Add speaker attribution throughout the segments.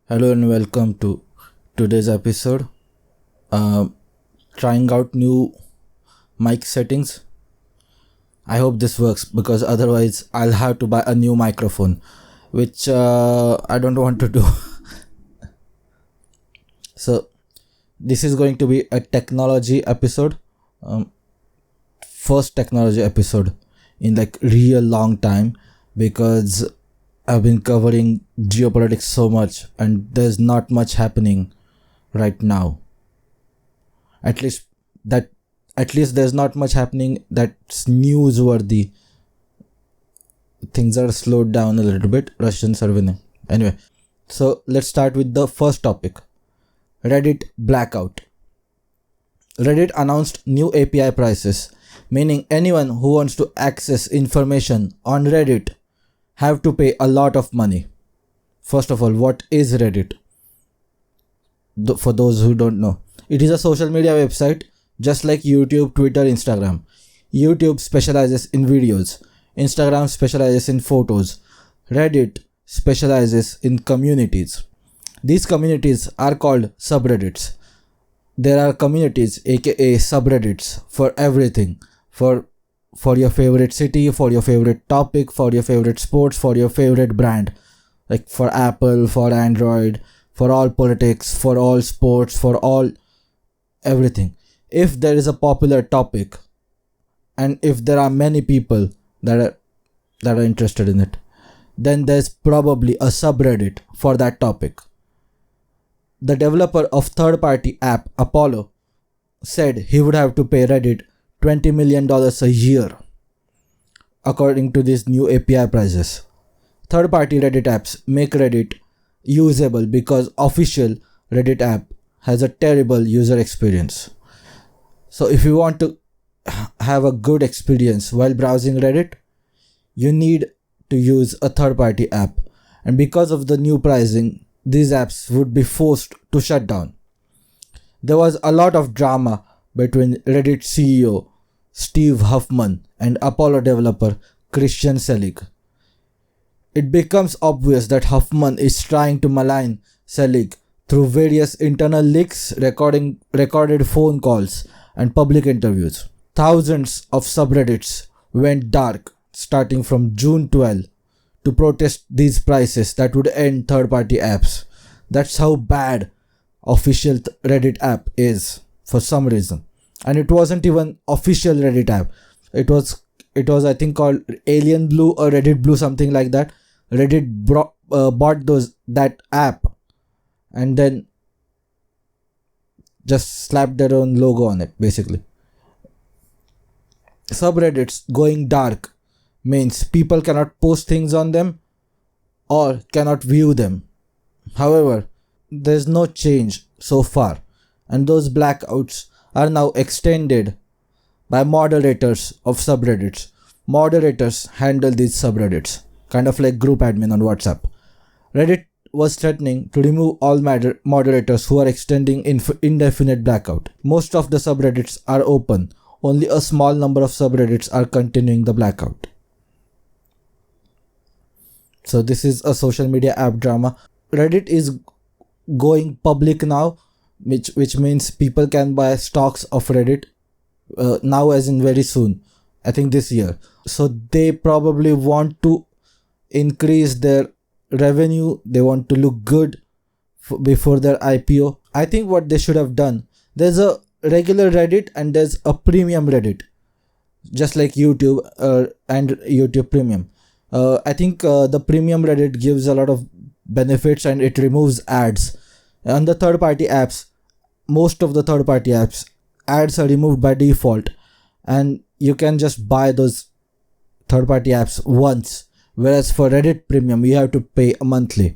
Speaker 1: Hello and welcome to today's episode. Uh, Trying out new mic settings. I hope this works because otherwise I'll have to buy a new microphone, which I don't want to do. So this is going to be a technology episode. First technology episode in like real long time because I've been covering geopolitics so much and there's not much happening right now. At least there's not much happening that's newsworthy. Things are slowed down a little bit. Russians are winning. Anyway, so let's start with the first topic. Reddit Blackout. Reddit announced new API prices, meaning anyone who wants to access information on Reddit have to pay a lot of money. First of all, what is Reddit? For those who don't know, it is a social media website just like YouTube, Twitter, Instagram. YouTube specializes in videos, Instagram specializes in photos, Reddit specializes in communities. These communities are called subreddits. There are communities, aka subreddits, for everything. For your favorite city, for your favorite topic, for your favorite sports, for your favorite brand. Like for Apple, for Android, for all politics, for all sports, for all everything. If there is a popular topic and if there are many people that are interested in it, then there's probably a subreddit for that topic. The developer of third-party app Apollo said he would have to pay Reddit $20 million a year according to these new API prices. Third-party Reddit apps make Reddit usable because official Reddit app has a terrible user experience. So if you want to have a good experience while browsing Reddit, you need to use a third-party app. And because of the new pricing, these apps would be forced to shut down. There was a lot of drama between Reddit CEO Steve Huffman and Apollo developer Christian Selig. It becomes obvious that Huffman is trying to malign Selig through various internal leaks, recorded phone calls, and public interviews. Thousands of subreddits went dark starting from June 12 to protest these prices that would end third-party apps. That's how bad official Reddit app is for some reason. And it wasn't even official Reddit app. It was I think called Alien Blue or Reddit Blue, something like that. Reddit bought that app and then just slapped their own logo on it, basically. Subreddits going dark means people cannot post things on them or cannot view them. However, there's no change so far, and those blackouts are now extended by moderators of subreddits. Moderators handle these subreddits, kind of like group admin on WhatsApp. Reddit was threatening to remove all moderators who are extending indefinite blackout. Most of the subreddits are open. Only a small number of subreddits are continuing the blackout. So this is a social media app drama. Reddit is going public now, which means people can buy stocks of Reddit now, as in very soon. I think this year. So they probably want to increase their revenue. They want to look good before their IPO. I think what they should have done, there's a regular Reddit and there's a premium Reddit, just like YouTube and YouTube Premium. I think the premium Reddit gives a lot of benefits and it removes ads. On the third-party apps, most of the third-party apps, ads are removed by default and you can just buy those third-party apps once. Whereas for Reddit Premium, you have to pay monthly.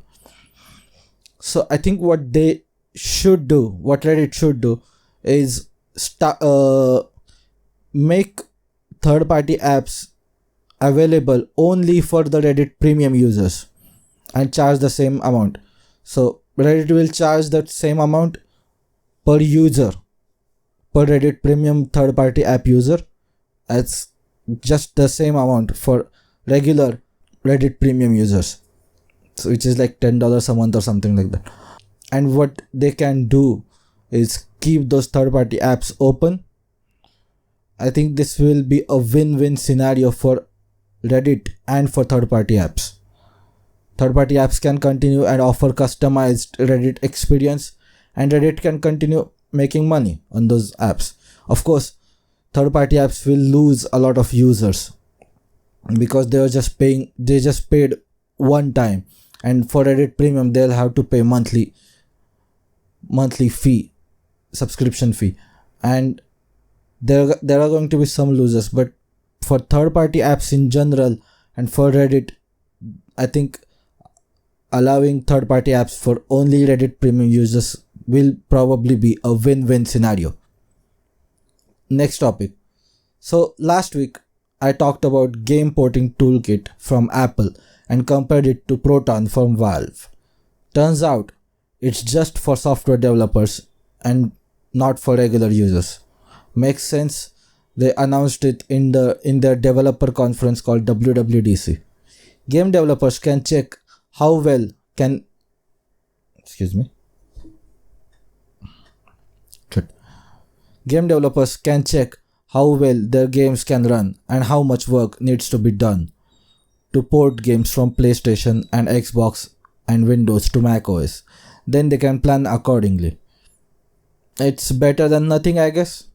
Speaker 1: So I think what Reddit should do is make third-party apps available only for the Reddit Premium users and charge the same amount. So Reddit will charge that same amount per user, per Reddit Premium third-party app user, as just the same amount for regular Reddit Premium users. which is like $10 a month or something like that. And what they can do is keep those third-party apps open. I think this will be a win-win scenario for Reddit and for third-party apps. Third-party apps can continue and offer customized Reddit experience, and Reddit can continue making money on those apps. Of course, third-party apps will lose a lot of users because they just paid one time, and for Reddit Premium they'll have to pay monthly fee, subscription fee, and there are going to be some losers. But for third-party apps in general and for Reddit, I think allowing third-party apps for only Reddit Premium users will probably be a win-win scenario. Next topic. So last week I talked about game porting toolkit from Apple and compared it to Proton from Valve. Turns out it's just for software developers and not for regular users. Makes sense. They announced it in their developer conference called WWDC. Game developers can check how well can Game developers can check how well their games can run and how much work needs to be done to port games from PlayStation and Xbox and Windows to macOS. Then they can plan accordingly. It's better than nothing, I guess.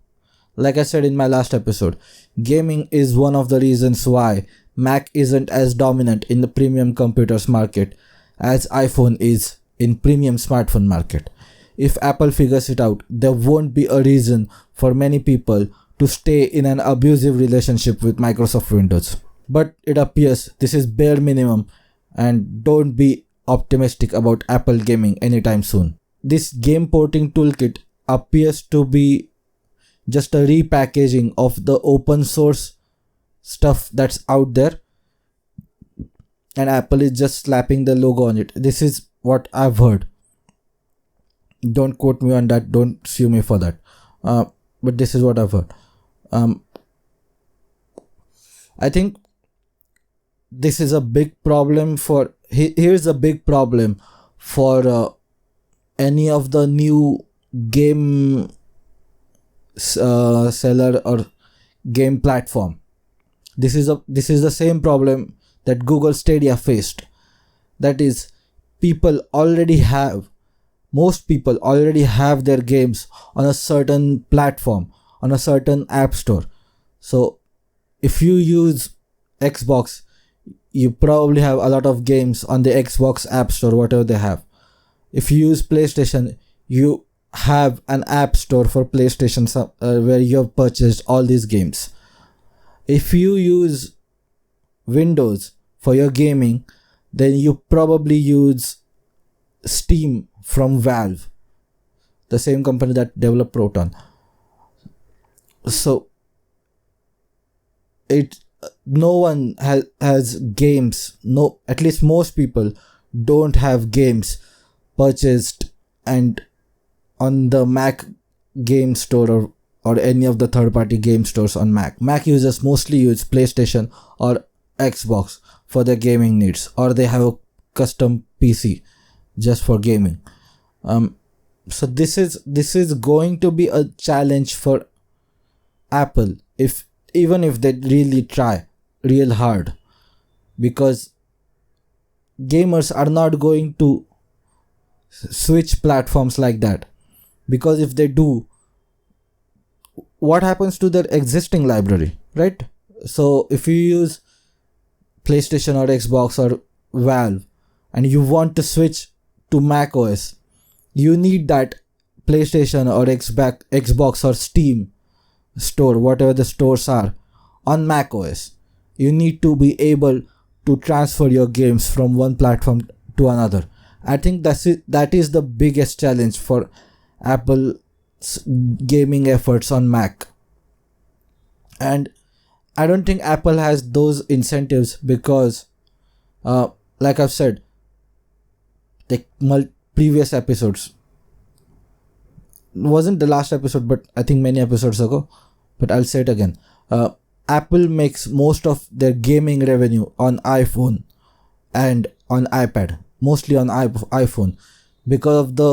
Speaker 1: Like I said in my last episode, gaming is one of the reasons why Mac isn't as dominant in the premium computers market as iPhone is in premium smartphone market. If Apple figures it out, there won't be a reason for many people to stay in an abusive relationship with Microsoft Windows. But it appears this is bare minimum, and don't be optimistic about Apple gaming anytime soon. This game porting toolkit appears to be just a repackaging of the open source stuff that's out there, and Apple is just slapping the logo on it. This is what I've heard. Don't quote me on that, don't sue me for that, but this is what I've heard. I think this is a big problem for here's a big problem for any of the new game seller or game platform. This is the same problem that Google Stadia faced. That is, most people already have their games on a certain platform, on a certain app store. So if you use Xbox, you probably have a lot of games on the Xbox app store, whatever they have. If you use PlayStation, you have an app store for PlayStation where you have purchased all these games. If you use Windows for your gaming, then you probably use Steam from Valve, the same company that developed Proton. So no one has games. No, at least most people don't have games purchased and on the Mac game store or any of the third-party game stores on Mac. Mac users mostly use PlayStation or Xbox for their gaming needs, or they have a custom PC just for gaming. So this is going to be a challenge for Apple even if they really try real hard, because gamers are not going to switch platforms like that. Because if they do, what happens to their existing library, right? So if you use PlayStation or Xbox or Valve and you want to switch to macOS, you need that PlayStation or Xbox or Steam store, whatever the stores are, on macOS. You need to be able to transfer your games from one platform to another. I think that is the biggest challenge for Apple's gaming efforts on Mac. And I don't think Apple has those incentives because, like I've said, the previous episodes, wasn't the last episode, but I think many episodes ago, but I'll say it again. Apple makes most of their gaming revenue on iPhone and on iPad. mostly on iPhone, because of the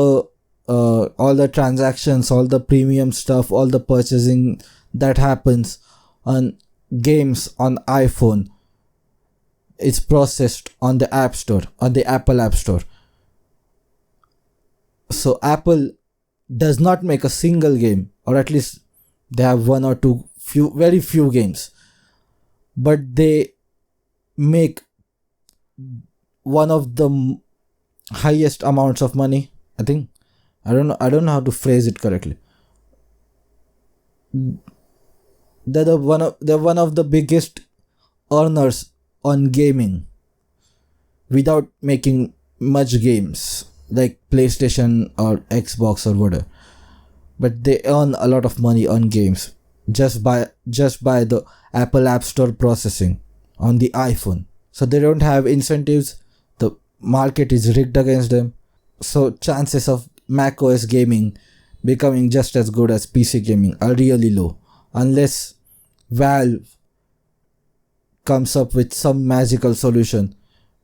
Speaker 1: all the transactions, all the premium stuff, all the purchasing that happens on games on iPhone. It's processed on the App Store, on the Apple App Store. So Apple does not make a single game, or at least they have one or two, very few games, but they make one of the highest amounts of money. I think I don't know how to phrase it correctly. They're one of the biggest earners on gaming without making much games like PlayStation or Xbox or whatever. But they earn a lot of money on games just by the Apple App Store processing on the iPhone. So they don't have incentives. The market is rigged against them. So chances of macOS gaming becoming just as good as PC gaming are really low, unless Valve comes up with some magical solution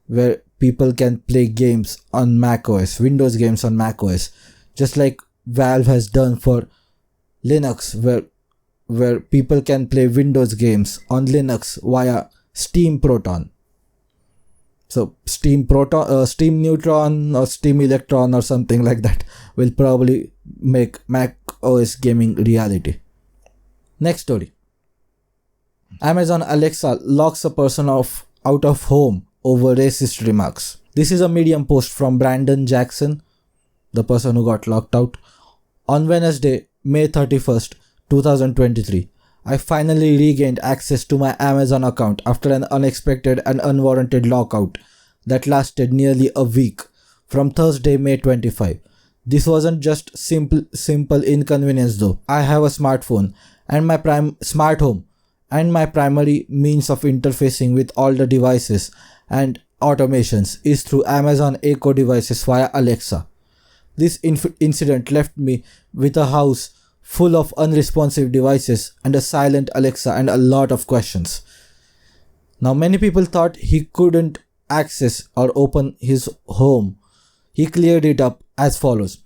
Speaker 1: where people can play games on macOS, Windows games on macOS, just like Valve has done for Linux, where people can play Windows games on Linux via Steam Proton. So Steam Neutron or Steam Electron or something like that will probably make macOS gaming reality. Next story. Amazon Alexa locks a person out of home over racist remarks. This is a Medium post from Brandon Jackson, the person who got locked out. On Wednesday, May 31st, 2023, I finally regained access to my Amazon account after an unexpected and unwarranted lockout that lasted nearly a week from Thursday, May 25. This wasn't just simple inconvenience though. I have a smartphone and my smart home and my primary means of interfacing with all the devices and automations is through Amazon Echo devices via Alexa. This incident left me with a house full of unresponsive devices and a silent Alexa and a lot of questions. Now, many people thought he couldn't access or open his home. He cleared it up as follows.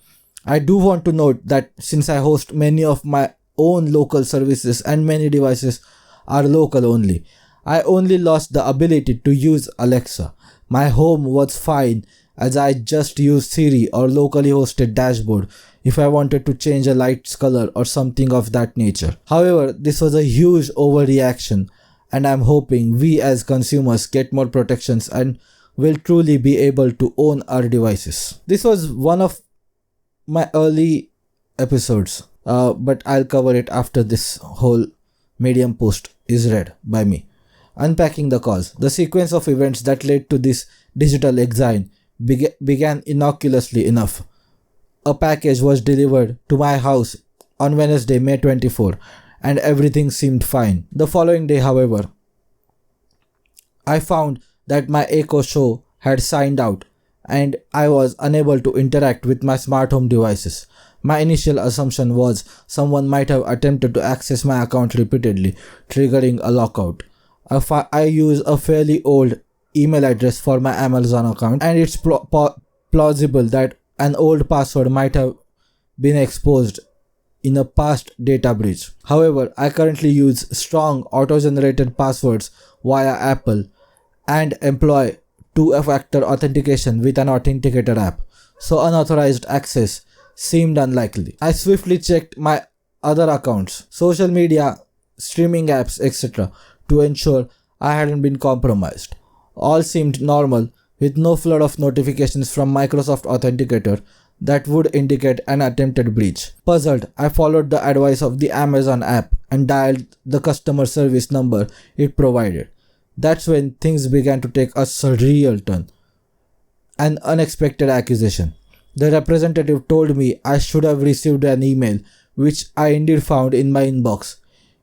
Speaker 1: I do want to note that since I host many of my own local services and many devices are local only, I only lost the ability to use Alexa. My home was fine as I just used Siri or locally hosted dashboard if I wanted to change a light's color or something of that nature. However, this was a huge overreaction and I'm hoping we as consumers get more protections and will truly be able to own our devices. This was one of my early episodes, but I'll cover it after this whole Medium post is read by me. Unpacking the cause. The sequence of events that led to this digital exile began innocuously enough. A package was delivered to my house on Wednesday, May 24, and everything seemed fine. The following day, however, I found that my Echo Show had signed out and I was unable to interact with my smart home devices. My initial assumption was someone might have attempted to access my account repeatedly, triggering a lockout. I use a fairly old email address for my Amazon account, and it's plausible that an old password might have been exposed in a past data breach. However, I currently use strong auto-generated passwords via Apple and employ two-factor authentication with an authenticator app, so unauthorized access seemed unlikely. I swiftly checked my other accounts, social media, streaming apps, etc. to ensure I hadn't been compromised. All seemed normal, with no flood of notifications from Microsoft Authenticator that would indicate an attempted breach. Puzzled, I followed the advice of the Amazon app and dialed the customer service number it provided. That's when things began to take a surreal turn. An unexpected accusation. The representative told me I should have received an email, which I indeed found in my inbox.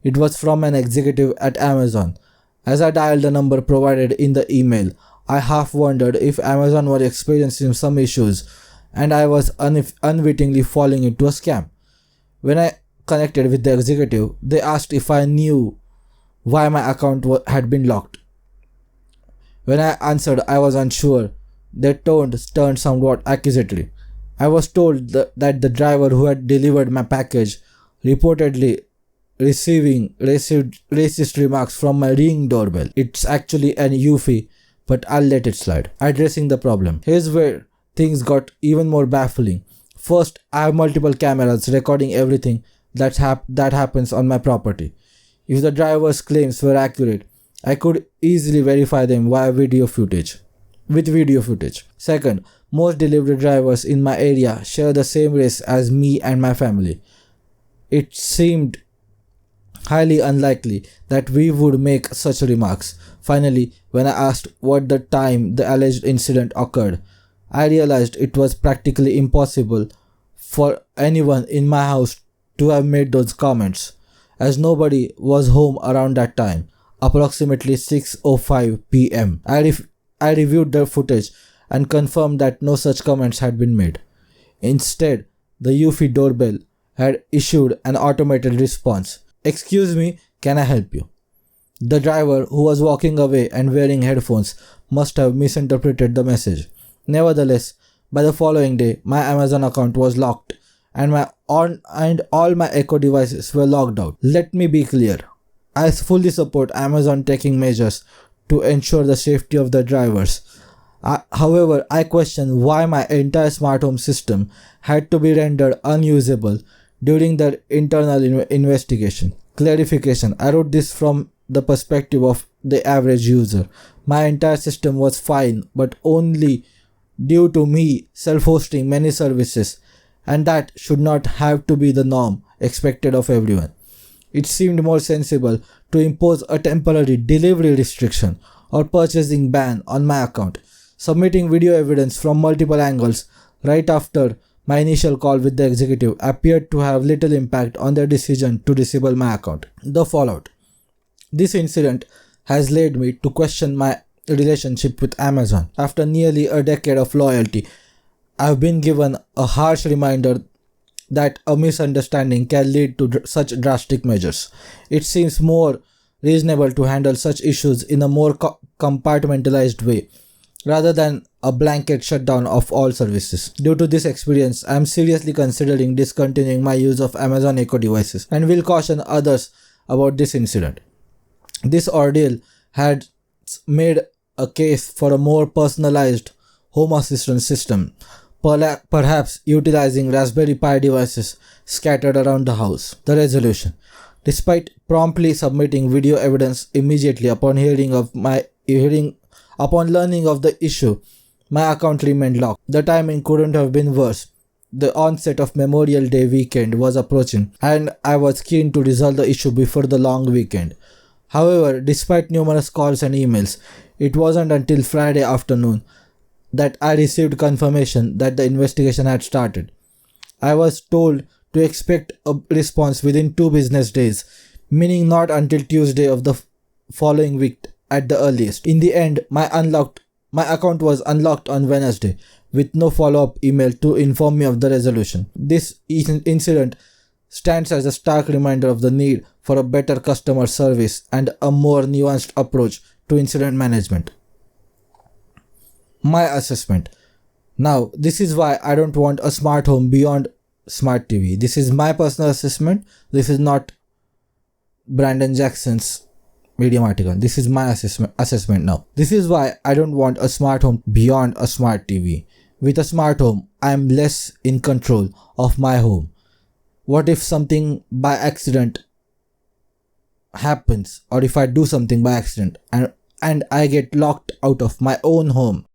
Speaker 1: It was from an executive at Amazon. As I dialed the number provided in the email, I half wondered if Amazon was experiencing some issues and I was unwittingly falling into a scam. When I connected with the executive, they asked if I knew why my account had been locked. When I answered I was unsure, Their tones turned somewhat accusatory. I was told that the driver who had delivered my package reportedly received racist remarks from my Ring doorbell. It's actually an Eufy, but I'll let it slide. Addressing the problem. Here's where things got even more baffling. First, I have multiple cameras recording everything that happens on my property. If the driver's claims were accurate, I could easily verify them with video footage. Second, most delivery drivers in my area share the same race as me and my family. It seemed highly unlikely that we would make such remarks. Finally, when I asked what the time the alleged incident occurred, I realized it was practically impossible for anyone in my house to have made those comments, as nobody was home around that time, approximately 6:05 p.m. I reviewed the footage and confirmed that no such comments had been made. Instead, the Eufy doorbell had issued an automated response. "Excuse me, can I help you?" The driver, who was walking away and wearing headphones, must have misinterpreted the message. Nevertheless, by the following day, my Amazon account was locked and all my Echo devices were logged out. Let me be clear. I fully support Amazon taking measures to ensure the safety of the drivers. However, I question why my entire smart home system had to be rendered unusable during the internal investigation. Clarification: I wrote this from the perspective of the average user. My entire system was fine, but only due to me self-hosting many services, and that should not have to be the norm expected of everyone. It seemed more sensible to impose a temporary delivery restriction or purchasing ban on my account. Submitting video evidence from multiple angles right after my initial call with the executive appeared to have little impact on their decision to disable my account. The fallout. This incident has led me to question my relationship with Amazon. After nearly a decade of loyalty, I've been given a harsh reminder that a misunderstanding can lead to such drastic measures. It seems more reasonable to handle such issues in a more compartmentalized way, rather than a blanket shutdown of all services. Due to this experience, I am seriously considering discontinuing my use of Amazon Echo devices and will caution others about this incident. This ordeal had made a case for a more personalized home assistant system, perhaps utilizing Raspberry Pi devices scattered around the house. The resolution. Despite promptly submitting video evidence immediately upon learning of the issue, my account remained locked. The timing couldn't have been worse. The onset of Memorial Day weekend was approaching, and I was keen to resolve the issue before the long weekend. However, despite numerous calls and emails, it wasn't until Friday afternoon that I received confirmation that the investigation had started. I was told to expect a response within 2 business days, meaning not until Tuesday of the following week at the earliest. In the end, my account was unlocked on Wednesday, with no follow-up email to inform me of the resolution. This incident stands as a stark reminder of the need for a better customer service and a more nuanced approach to incident management. My assessment. Now, this is why I don't want a smart home beyond smart TV. This is my personal assessment. This is not Brandon Jackson's Medium article. This is my assessment now. This is why I don't want a smart home beyond a smart TV. With a smart home, I am less in control of my home. What if something by accident happens, or if I do something by accident and I get locked out of my own home?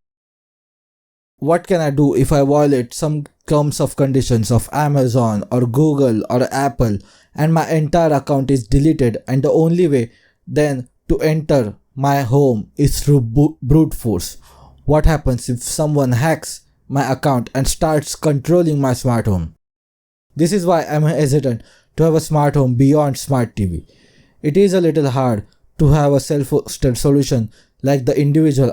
Speaker 1: What can I do if I violate some terms of conditions of Amazon or Google or Apple and my entire account is deleted, and the only way then to enter my home is through brute force? What happens if someone hacks my account and starts controlling my smart home? This is why I'm hesitant to have a smart home beyond smart TV. It is a little hard to have a self-hosted solution like the individual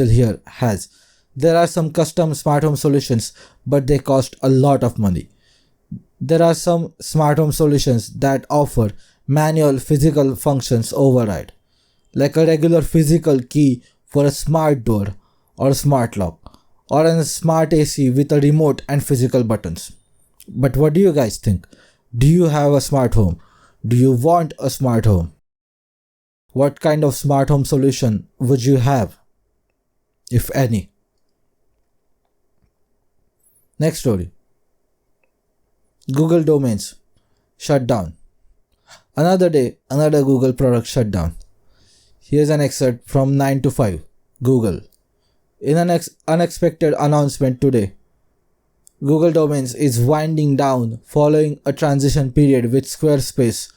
Speaker 1: here has. There are some custom smart home solutions, but they cost a lot of money. There are some smart home solutions that offer manual physical functions override, like a regular physical key for a smart door or smart lock, or a smart AC with a remote and physical buttons. But what do you guys think? Do you have a smart home? Do you want a smart home? What kind of smart home solution would you have, if any? Next story. Google domains shut down. Another day, another Google product shut down. Here's an excerpt from 9 to 5. Google. In an unexpected announcement today, Google Domains is winding down following a transition period with Squarespace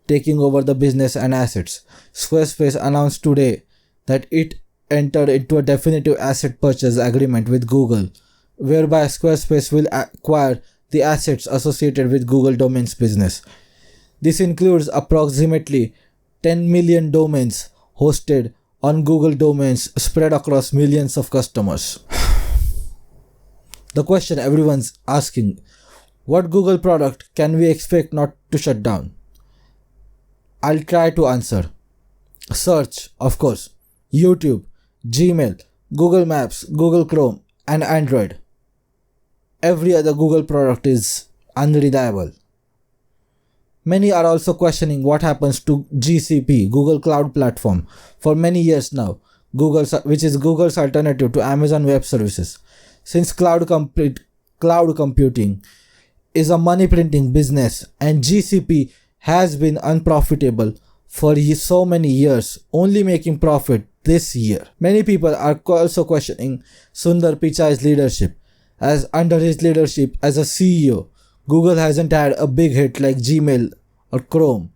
Speaker 1: taking over the business and assets. Squarespace announced today that it entered into a definitive asset purchase agreement with Google, whereby Squarespace will acquire the assets associated with Google Domains business. This includes approximately 10 million domains hosted on Google Domains spread across millions of customers. The question everyone's asking, what Google product can we expect not to shut down? I'll try to answer. Search, of course, YouTube, Gmail, Google Maps, Google Chrome, and Android. Every other Google product is unreliable. Many are also questioning what happens to GCP, Google Cloud Platform. For many years now, which is Google's alternative to Amazon Web Services. Since cloud computing is a money printing business and GCP has been unprofitable for so many years, only making profit this year. Many people are also questioning Sundar Pichai's leadership, as under his leadership as a CEO, Google hasn't had a big hit like Gmail or Chrome,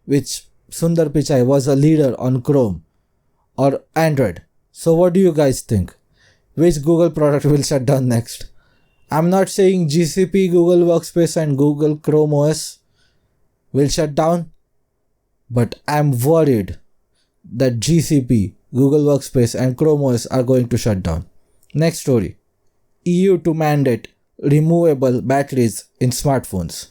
Speaker 1: which Sundar Pichai was a leader on Chrome or Android. So what do you guys think? Which Google product will shut down next? I'm not saying GCP, Google Workspace and Google Chrome OS will shut down, but I'm worried that GCP, Google Workspace and Chrome OS are going to shut down. Next story. EU to mandate removable batteries in smartphones.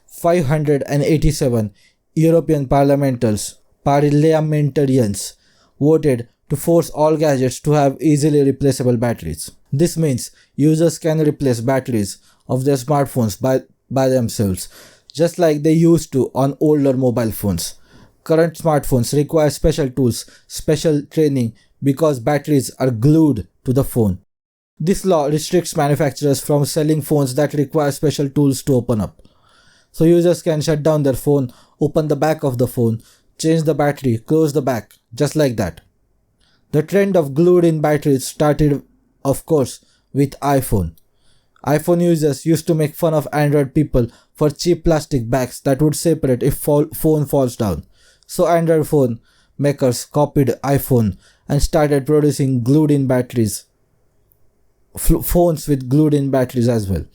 Speaker 1: 587 European parliamentarians voted to force all gadgets to have easily replaceable batteries. This means users can replace batteries of their smartphones by themselves, just like they used to on older mobile phones. Current smartphones require special tools, special training because batteries are glued to the phone. This law restricts manufacturers from selling phones that require special tools to open up. So users can shut down their phone, open the back of the phone, change the battery, close the back, just like that. The trend of glued-in batteries started, of course, with iPhone. iPhone users used to make fun of Android people for cheap plastic bags that would separate if phone falls down. So Android phone makers copied iPhone and started producing glued-in batteries. Phones with glued-in batteries as well.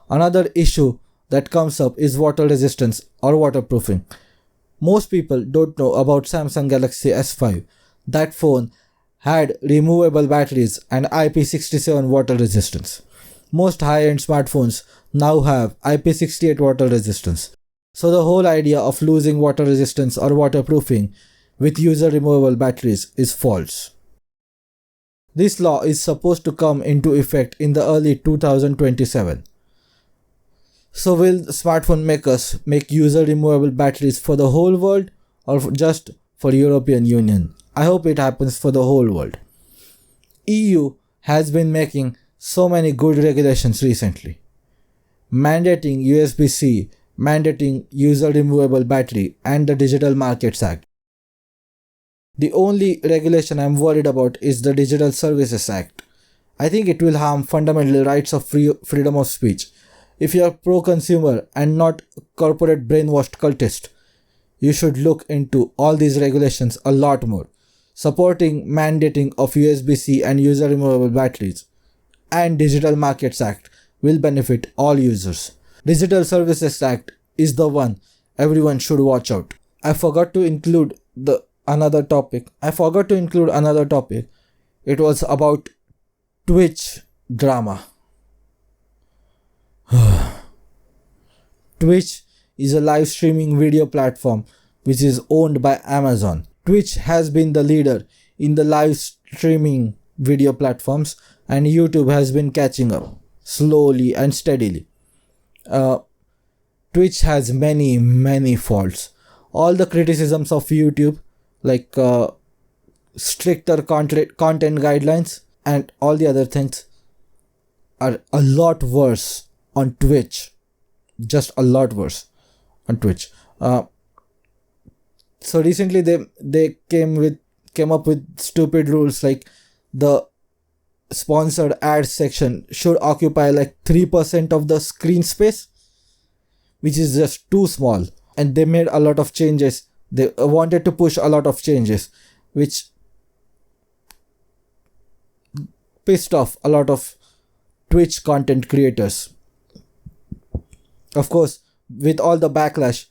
Speaker 1: Another issue that comes up is water resistance or waterproofing. Most people don't know about Samsung Galaxy S5. That phone had removable batteries and IP67 water resistance. Most high-end smartphones now have IP68 water resistance. So the whole idea of losing water resistance or waterproofing with user removable batteries is false. This law is supposed to come into effect in the early 2027. So will smartphone makers make user removable batteries for the whole world or just for European Union? I hope it happens for the whole world. EU has been making so many good regulations recently. Mandating USB-C, mandating user removable battery and the Digital Markets Act. The only regulation I'm worried about is the Digital Services Act. I think it will harm fundamental rights of freedom of speech. If you are pro-consumer and not corporate brainwashed cultist, you should look into all these regulations a lot more. Supporting mandating of USB-C and user removable batteries and Digital Markets Act will benefit all users. Digital Services Act is the one everyone should watch out. I forgot to include another topic. It was about Twitch drama. Twitch is a live streaming video platform which is owned by Amazon. Twitch has been the leader in the live streaming video platforms, and YouTube has been catching up slowly and steadily. Twitch has many faults. All the criticisms of YouTube, like stricter content guidelines and all the other things, are a lot worse on Twitch. Just a lot worse on Twitch. So recently they came up with stupid rules, like the sponsored ads section should occupy like 3% of the screen space, which is just too small. And they made a lot of changes. They wanted to push a lot of changes, which pissed off a lot of Twitch content creators. Of course, with all the backlash,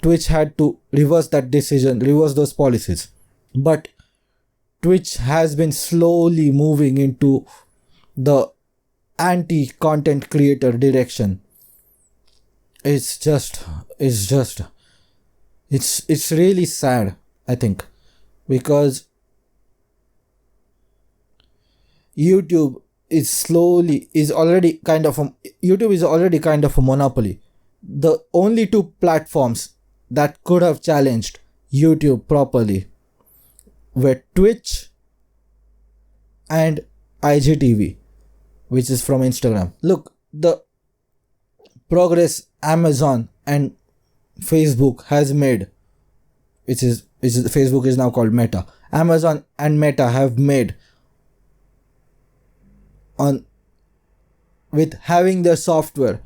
Speaker 1: Twitch had to reverse that decision, reverse those policies. But Twitch has been slowly moving into the anti-content creator direction. It's really sad, I think, because YouTube is already kind of a monopoly. The only two platforms that could have challenged YouTube properly were Twitch and IGTV, which is from Instagram. Look, the progress Amazon and Facebook has made, which is Facebook is now called Meta. Amazon and Meta have made with having their software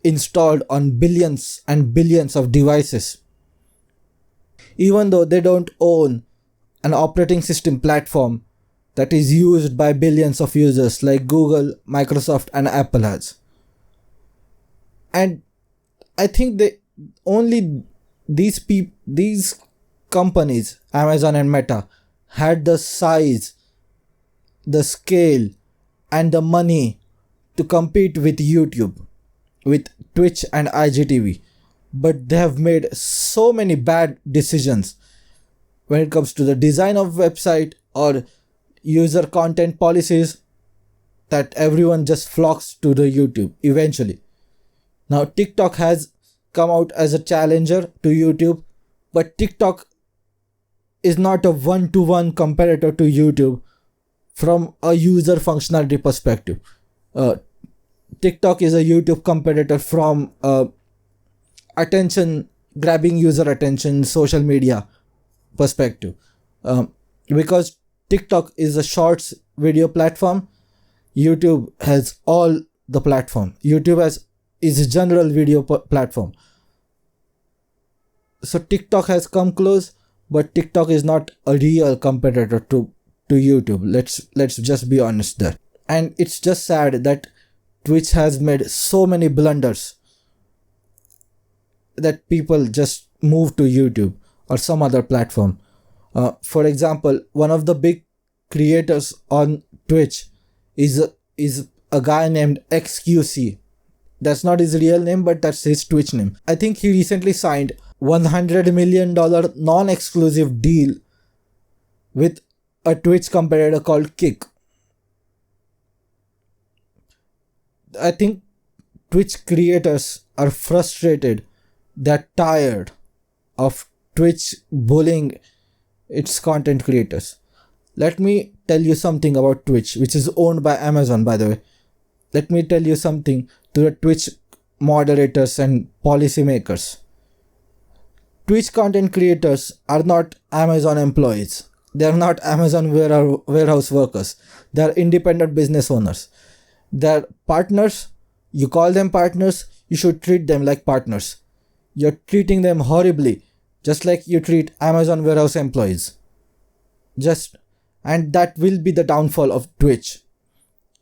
Speaker 1: installed on billions and billions of devices. Even though they don't own an operating system platform that is used by billions of users like Google, Microsoft and Apple has. And I think these companies, Amazon and Meta, had the size, the scale and the money to compete with YouTube, with Twitch and IGTV. But they have made so many bad decisions when it comes to the design of website or user content policies that everyone just flocks to the YouTube eventually. Now TikTok has come out as a challenger to YouTube, but TikTok is not a one-to-one competitor to YouTube from a user functionality perspective. TikTok is a YouTube competitor from grabbing user attention, social media perspective. Because TikTok is a shorts video platform, YouTube has all the platform. YouTube is a general video platform. So TikTok has come close, but TikTok is not a real competitor to YouTube. Let's just be honest there. And it's just sad that Twitch has made so many blunders that people just move to YouTube or some other platform. For example, one of the big creators on Twitch is a guy named XQC. That's not his real name, but that's his Twitch name. I think he recently signed $100 million non-exclusive deal with a Twitch competitor called Kick. I think Twitch creators are frustrated. They're tired of Twitch bullying its content creators. Let me tell you something about Twitch, which is owned by Amazon, by the way. Let me tell you something to the Twitch moderators and policymakers. Twitch content creators are not Amazon employees. They are not Amazon warehouse workers. They are independent business owners. They are partners. You call them partners, you should treat them like partners. You're treating them horribly, just like you treat Amazon warehouse employees. And that will be the downfall of Twitch.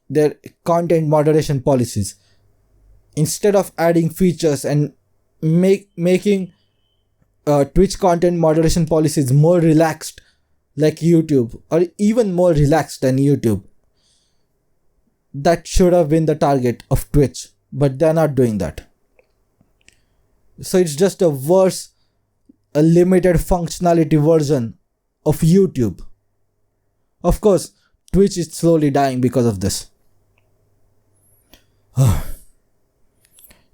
Speaker 1: Their content moderation policies. Instead of adding features and making Twitch content moderation policies more relaxed like YouTube, or even more relaxed than YouTube, that should have been the target of Twitch, but they're not doing that. So it's just a worse a limited functionality version of YouTube. Of course, Twitch is slowly dying because of this.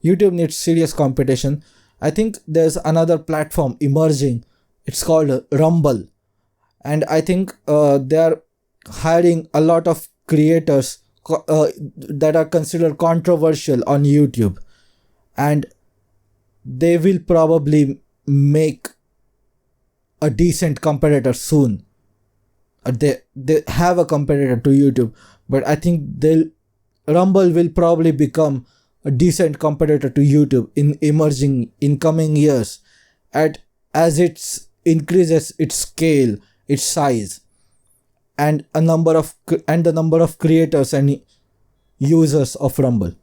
Speaker 1: YouTube needs serious competition. I think there's another platform emerging. It's called Rumble. And I think they are hiring a lot of creators that are considered controversial on YouTube. And they will probably make a decent competitor soon. They have a competitor to YouTube, but I think Rumble will probably become a decent competitor to YouTube in coming years, as it increases its scale, its size, and the number of creators and users of Rumble.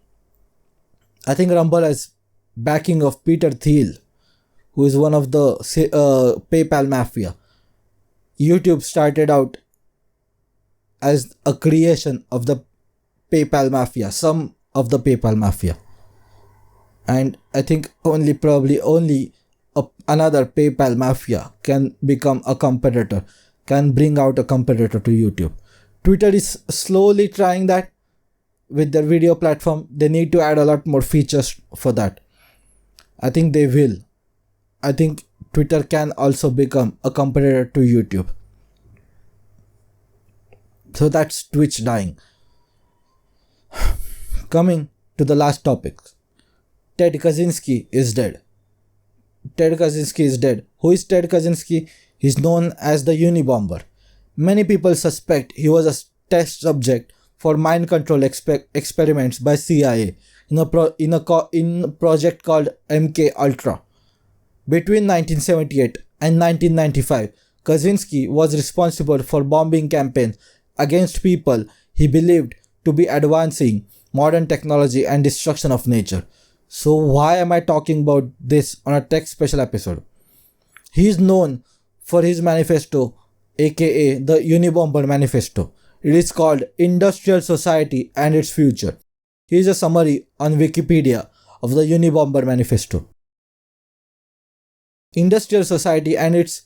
Speaker 1: I think Rumble has backing of Peter Thiel, who is one of the PayPal mafia. YouTube started out as a creation of the PayPal mafia, some of the PayPal mafia. And I think probably only another PayPal mafia can become a competitor, can bring out a competitor to YouTube. Twitter is slowly trying that with their video platform. They need to add a lot more features for that. I think they will. I think Twitter can also become a competitor to YouTube. So that's Twitch dying. Coming to the last topic. Ted Kaczynski is dead. Ted Kaczynski is dead. Who is Ted Kaczynski? He's known as the Unabomber. Many people suspect he was a test subject for mind control experiments by CIA in a project called MK Ultra. Between 1978 and 1995, Kaczynski was responsible for bombing campaigns against people he believed to be advancing modern technology and destruction of nature. So why am I talking about this on a tech special episode? He is known for his manifesto, aka the Unabomber Manifesto. It is called Industrial Society and Its Future. Here is a summary on Wikipedia of the Unabomber Manifesto. Industrial society and its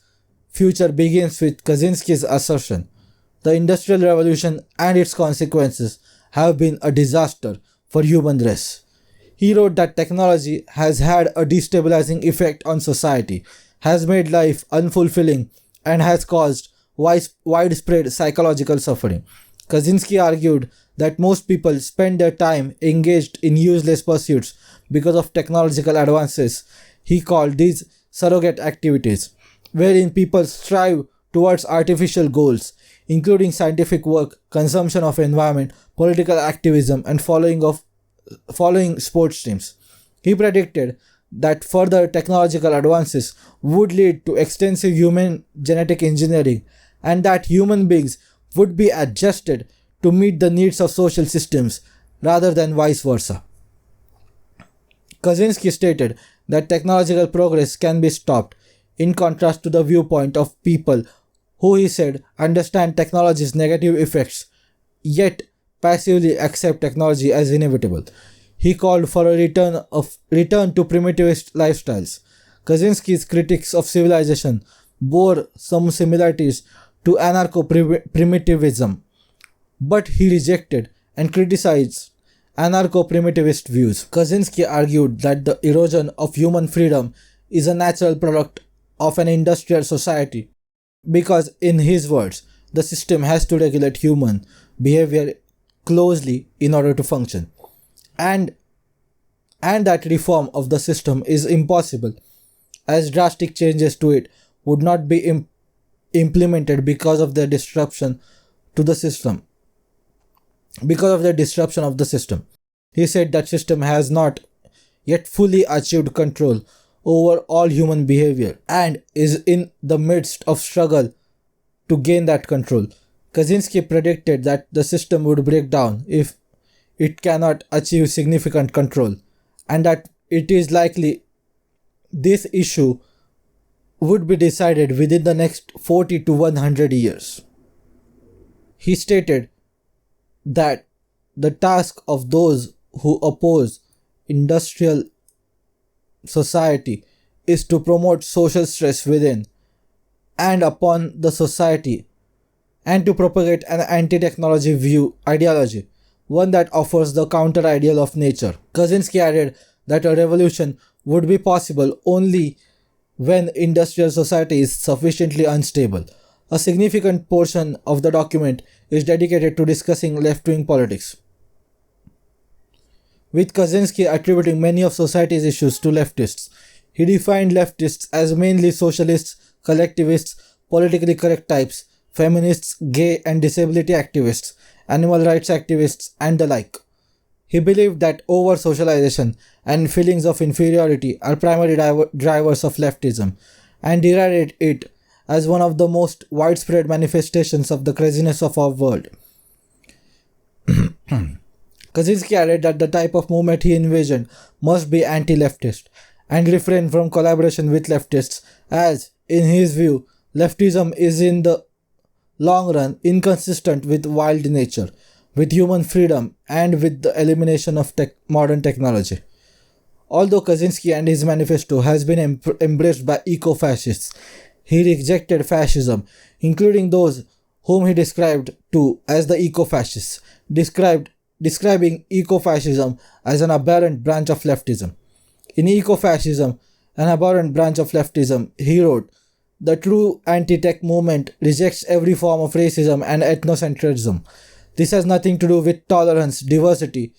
Speaker 1: future begins with Kaczynski's assertion: the Industrial Revolution and its consequences have been a disaster for human race. He wrote that technology has had a destabilizing effect on society, has made life unfulfilling, and has caused widespread psychological suffering. Kaczynski argued that most people spend their time engaged in useless pursuits because of technological advances. He called these surrogate activities, wherein people strive towards artificial goals, including scientific work, consumption of environment, political activism, and following sports teams. He predicted that further technological advances would lead to extensive human genetic engineering and that human beings would be adjusted to meet the needs of social systems rather than vice versa. Kaczynski stated that technological progress can be stopped, in contrast to the viewpoint of people who, he said, understand technology's negative effects, yet passively accept technology as inevitable. He called for a return to primitivist lifestyles. Kaczynski's critiques of civilization bore some similarities to anarcho-primitivism, but he rejected and criticized anarcho-primitivist views. Kaczynski argued that the erosion of human freedom is a natural product of an industrial society because, in his words, the system has to regulate human behavior closely in order to function, and that reform of the system is impossible, as drastic changes to it would not be implemented because of the disruption to the system. Because of the disruption of the system. He said that system has not yet fully achieved control over all human behavior and is in the midst of struggle to gain that control. Kaczynski predicted that the system would break down if it cannot achieve significant control, and that it is likely this issue would be decided within the next 40 to 100 years. He stated that the task of those who oppose industrial society is to promote social stress within and upon the society and to propagate an anti-technology view ideology, one that offers the counter-ideal of nature. Kaczynski added that a revolution would be possible only when industrial society is sufficiently unstable. A significant portion of the document is dedicated to discussing left-wing politics, with Kaczynski attributing many of society's issues to leftists. He defined leftists as mainly socialists, collectivists, politically correct types, feminists, gay and disability activists, animal rights activists, and the like. He believed that over-socialization and feelings of inferiority are primary drivers of leftism, and derided it as one of the most widespread manifestations of the craziness of our world. Kaczynski added that the type of movement he envisioned must be anti-leftist and refrain from collaboration with leftists, as, in his view, leftism is in the long run inconsistent with wild nature, with human freedom, and with the elimination of modern technology. Although Kaczynski and his manifesto has been embraced by eco-fascists, he rejected fascism, including those whom he described to as the eco-fascists, describing eco-fascism as an aberrant branch of leftism. In Eco-Fascism, an abhorrent branch of leftism, he wrote, "The true anti-tech movement rejects every form of racism and ethnocentrism. This has nothing to do with tolerance, diversity,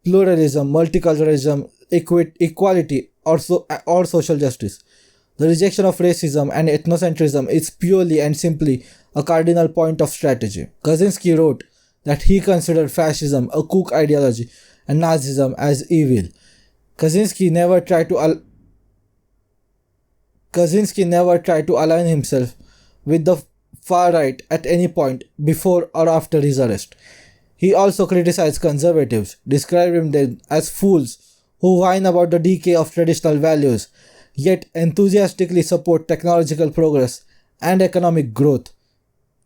Speaker 1: pluralism, multiculturalism, equality, or social justice. The rejection of racism and ethnocentrism is purely and simply a cardinal point of strategy." Kaczynski wrote that he considered fascism a kook ideology and Nazism as evil. Kaczynski never tried to align himself with the far right at any point before or after his arrest. He also criticized conservatives, describing them as fools who whine about the decay of traditional values, yet enthusiastically support technological progress and economic growth,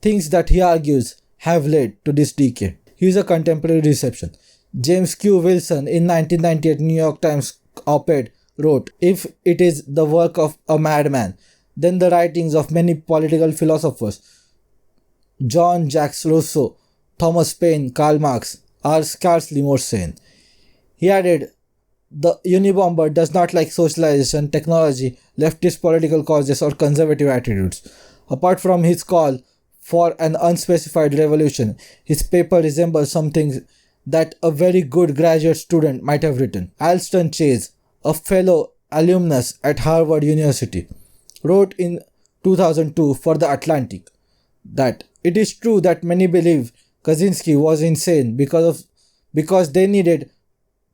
Speaker 1: things that he argues have led to this decay. Here's a contemporary reception. James Q. Wilson in 1998 New York Times op-ed wrote, "If it is the work of a madman, then the writings of many political philosophers, John Jacques Rousseau, Thomas Paine, Karl Marx, are scarcely more sane." He added, "The Unabomber does not like socialization, technology, leftist political causes, or conservative attitudes. Apart from his call for an unspecified revolution, his paper resembles something that a very good graduate student might have written." Alston Chase, a fellow alumnus at Harvard University, wrote in 2002 for The Atlantic that it is true that many believe Kaczynski was insane because they needed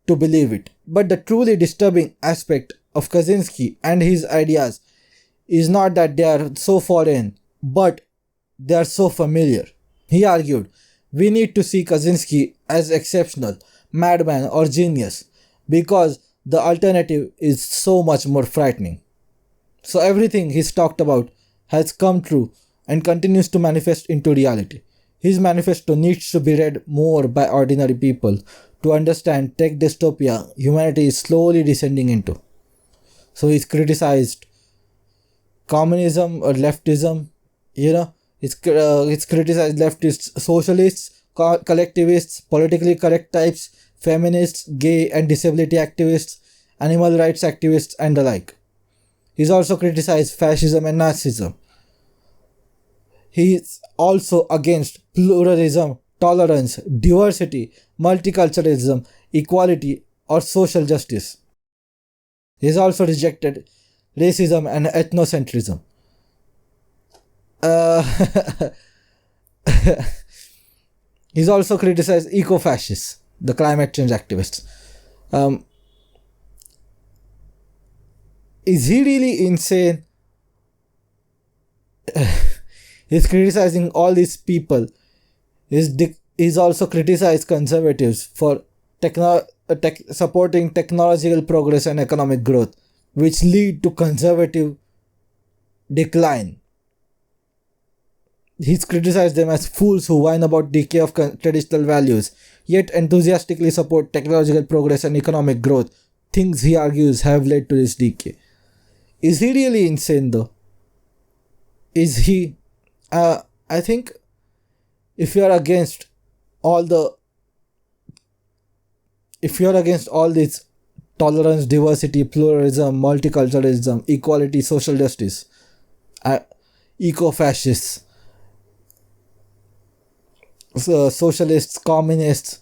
Speaker 1: to believe it. But the truly disturbing aspect of Kaczynski and his ideas is not that they are so foreign, but they are so familiar. He argued, "We need to see Kaczynski as exceptional, madman, or genius, because the alternative is so much more frightening." So everything he's talked about has come true and continues to manifest into reality. His manifesto needs to be read more by ordinary people to understand tech dystopia humanity is slowly descending into. So he's criticized communism or leftism, it's criticized leftists, socialists, collectivists, politically correct types, feminists, gay and disability activists, animal rights activists, and the like. He's also criticized fascism and Nazism. He's also against pluralism, tolerance, diversity, multiculturalism, equality, or social justice. He's also rejected racism and ethnocentrism. He's also criticized eco-fascists, the climate change activists. Is he really insane? He's criticizing all these people. He's also criticized conservatives for supporting technological progress and economic growth, which lead to conservative decline. He's criticized them as fools who whine about decay of traditional values, yet enthusiastically support technological progress and economic growth, things he argues have led to this decay. Is he really insane though? Is he? I think if you're against all the, if you're against all this tolerance, diversity, pluralism, multiculturalism, equality, social justice, eco-fascists, socialists, communists,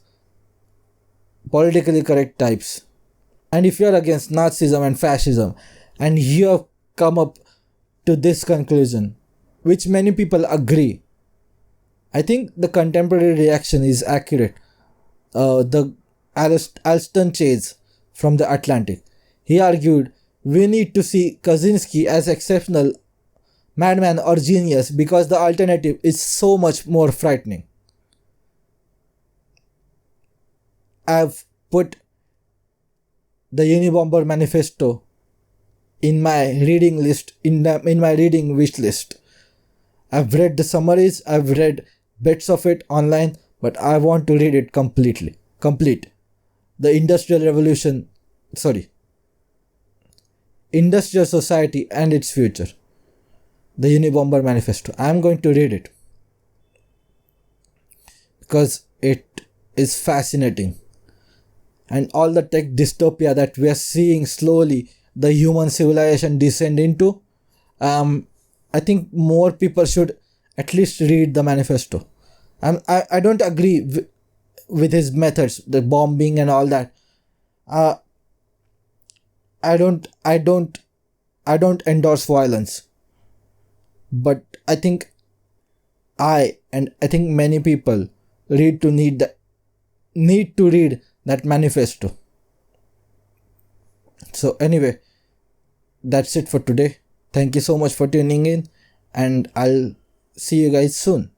Speaker 1: politically correct types, and if you're against Nazism and fascism, and you have come up to this conclusion, which many people agree, I think the contemporary reaction is accurate. The Alston Chase from the Atlantic, he argued, we need to see Kaczynski as exceptional madman or genius because the alternative is so much more frightening. I've put the Unabomber manifesto in my reading list, in my reading wish list. I've read the summaries, I've read bits of it online, but I want to read it completely. Complete. The Industrial Society and its Future. The Unabomber manifesto. I'm going to read it because it is fascinating. And all the tech dystopia that we are seeing slowly the human civilization descend into, I think more people should at least read the manifesto. I don't agree with his methods, the bombing and all that. I don't endorse violence, but I think many people need to read that manifesto. So anyway, that's it for today. Thank you so much for tuning in, and I'll see you guys soon.